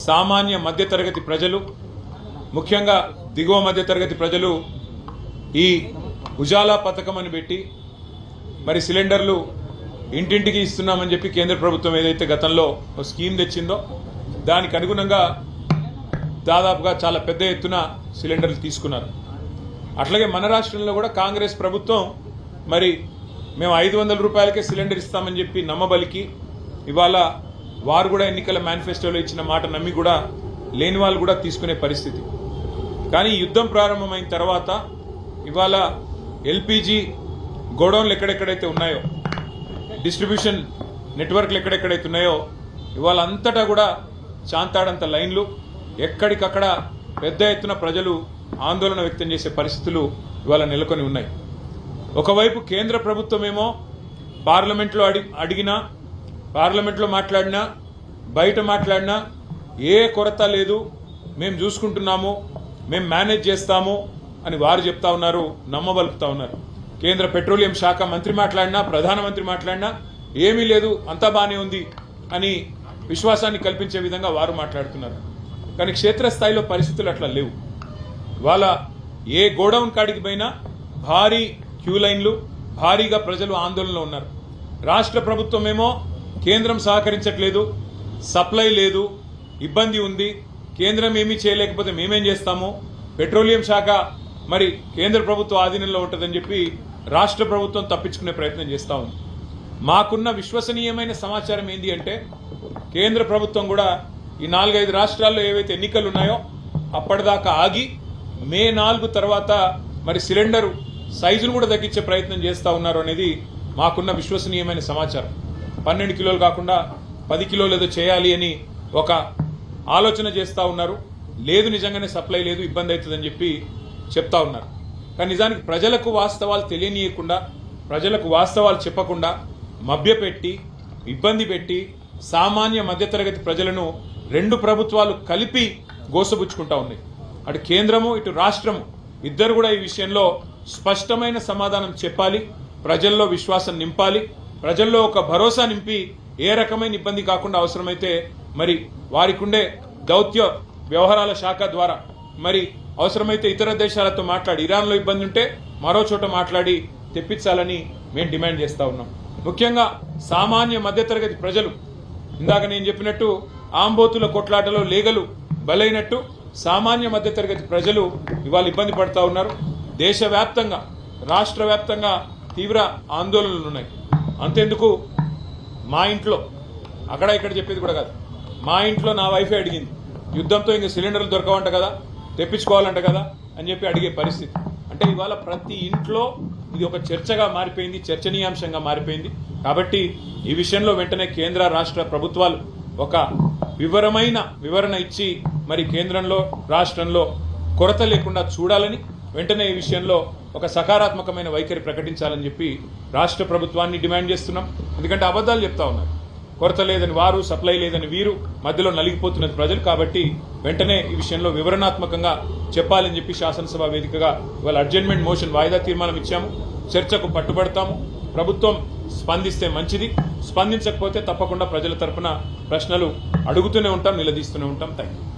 సామాన్య మధ్యతరగతి ప్రజలు, ముఖ్యంగా దిగువ మధ్యతరగతి ప్రజలు ఈ ఉజాలా పథకం అని పెట్టి మరి సిలిండర్లు ఇంటింటికి ఇస్తున్నామని చెప్పి కేంద్ర ప్రభుత్వం ఏదైతే గతంలో ఒక స్కీమ్ తెచ్చిందో దానికి అనుగుణంగా దాదాపుగా చాలా పెద్ద ఎత్తున సిలిండర్లు తీసుకున్నారు. అట్లాగే మన రాష్ట్రంలో కూడా కాంగ్రెస్ ప్రభుత్వం మరి మేము 500 రూపాయలకే సిలిండర్ ఇస్తామని చెప్పి నమ్మబలికి ఇవాళ వారు కూడా ఎన్నికల మేనిఫెస్టోలో ఇచ్చిన మాట నమ్మి కూడా లేని వాళ్ళు కూడా తీసుకునే పరిస్థితి. కానీ యుద్ధం ప్రారంభమైన తర్వాత ఇవాళ ఎల్పిజి గోడౌన్లు ఎక్కడెక్కడైతే ఉన్నాయో, డిస్ట్రిబ్యూషన్ నెట్వర్క్లు ఎక్కడెక్కడైతే ఉన్నాయో ఇవాళ అంతటా కూడా చాంతాడంత లైన్లు, ఎక్కడికక్కడ పెద్ద ఎత్తున ప్రజలు ఆందోళన వ్యక్తం చేసే పరిస్థితులు ఇవాళ నెలకొని ఉన్నాయి. ఒకవైపు కేంద్ర ప్రభుత్వమేమో పార్లమెంట్లో అడిగినా, పార్లమెంట్లో మాట్లాడినా, బయట మాట్లాడినా ఏ కొరత లేదు, మేము చూసుకుంటున్నాము, మేము మేనేజ్ చేస్తాము అని వారు చెప్తా ఉన్నారు, నమ్మబలుపుతా ఉన్నారు. కేంద్ర పెట్రోలియం శాఖ మంత్రి మాట్లాడినా, ప్రధానమంత్రి మాట్లాడినా ఏమీ లేదు, అంతా బాగానే ఉంది అని విశ్వాసాన్ని కల్పించే విధంగా వారు మాట్లాడుతున్నారు. కానీ క్షేత్రస్థాయిలో పరిస్థితులు అట్లా లేవు. వాళ్ళ ఏ గోడౌన్ కాడికి పోయినా భారీ క్యూ లైన్లు, భారీగా ప్రజలు ఆందోళనలో ఉన్నారు. రాష్ట్ర ప్రభుత్వమేమో కేంద్రం సహకరించట్లేదు, సప్లై లేదు, ఇబ్బంది ఉంది, కేంద్రం ఏమీ చేయలేకపోతే మేమేం చేస్తాము, పెట్రోలియం శాఖ మరి కేంద్ర ప్రభుత్వ ఆధీనంలో ఉంటుందని చెప్పి రాష్ట్ర ప్రభుత్వం తప్పించుకునే ప్రయత్నం చేస్తూ ఉంది. మాకున్న విశ్వసనీయమైన సమాచారం ఏంటి అంటే కేంద్ర ప్రభుత్వం కూడా ఈ 4-5 రాష్ట్రాల్లో ఏవైతే ఎన్నికలు ఉన్నాయో అప్పటిదాకా ఆగి మే 4 తర్వాత మరి సిలిండరు సైజును కూడా తగ్గించే ప్రయత్నం చేస్తూ ఉన్నారు అనేది మాకున్న విశ్వసనీయమైన సమాచారం. 12 కిలోలు కాకుండా 10 కిలోలు ఏదో చేయాలి అని ఒక ఆలోచన చేస్తూ ఉన్నారు. లేదు, నిజంగానే సప్లై లేదు, ఇబ్బంది అవుతుందని చెప్పి చెప్తా ఉన్నారు. కానీ నిజానికి ప్రజలకు వాస్తవాలు తెలియనీయకుండా, ప్రజలకు వాస్తవాలు చెప్పకుండా మభ్యపెట్టి, ఇబ్బంది పెట్టి సామాన్య మధ్యతరగతి ప్రజలను రెండు ప్రభుత్వాలు కలిపి గోసబుచ్చుకుంటా ఉన్నాయి. అటు కేంద్రము, ఇటు రాష్ట్రము ఇద్దరు కూడా ఈ విషయంలో స్పష్టమైన సమాధానం చెప్పాలి, ప్రజల్లో విశ్వాసం నింపాలి, ప్రజల్లో ఒక భరోసా నింపి ఏ రకమైన ఇబ్బంది కాకుండా అవసరమైతే మరి వారికి ఉండే దౌత్య వ్యవహారాల శాఖ ద్వారా మరి అవసరమైతే ఇతర దేశాలతో మాట్లాడి, ఇరాన్లో ఇబ్బంది ఉంటే మరో చోట మాట్లాడి తెప్పించాలని మేము డిమాండ్ చేస్తూ ఉన్నాం. ముఖ్యంగా సామాన్య మధ్యతరగతి ప్రజలు, ఇందాక నేను చెప్పినట్టు ఆంబోతుల కొట్లాటలో లేగలు బలైనట్టు సామాన్య మధ్యతరగతి ప్రజలు ఇవాళ ఇబ్బంది పడుతూ ఉన్నారు. దేశవ్యాప్తంగా, రాష్ట్ర వ్యాప్తంగా తీవ్ర ఆందోళనలు ఉన్నాయి. అంతెందుకు, మా ఇంట్లో, అక్కడ ఇక్కడ చెప్పేది కూడా కాదు, మా ఇంట్లో నా వైఫే అడిగింది, యుద్ధంతో ఇంక సిలిండర్లు దొరకవంట కదా, తెప్పించుకోవాలంట కదా అని చెప్పి అడిగే పరిస్థితి. అంటే ఇవాళ ప్రతి ఇంట్లో ఇది ఒక చర్చగా మారిపోయింది, చర్చనీయాంశంగా మారిపోయింది. కాబట్టి ఈ విషయంలో వెంటనే కేంద్ర రాష్ట్ర ప్రభుత్వాలు ఒక వివరణ ఇచ్చి మరి కేంద్రంలో, రాష్ట్రంలో కొరత లేకుండా చూడాలని, వెంటనే ఈ విషయంలో ఒక సకారాత్మకమైన వైఖరి ప్రకటించాలని చెప్పి రాష్ట్ర ప్రభుత్వాన్ని డిమాండ్ చేస్తున్నాం. ఎందుకంటే అబద్ధాలు చెప్తా ఉన్నారు, కొరత లేదని వారు, సప్లై లేదని వీరు, మధ్యలో నలిగిపోతున్నది ప్రజలు. కాబట్టి వెంటనే ఈ విషయంలో వివరణాత్మకంగా చెప్పాలని చెప్పి శాసనసభ వేదికగా ఇవాళ అడ్జర్న్మెంట్ మోషన్ వాయిదా తీర్మానం ఇచ్చాము. చర్చకు పట్టుబడతాము. ప్రభుత్వం స్పందిస్తే మంచిది, స్పందించకపోతే తప్పకుండా ప్రజల తరపున ప్రశ్నలు అడుగుతూనే ఉంటాం, నిలదీస్తూనే ఉంటాం. Thank you.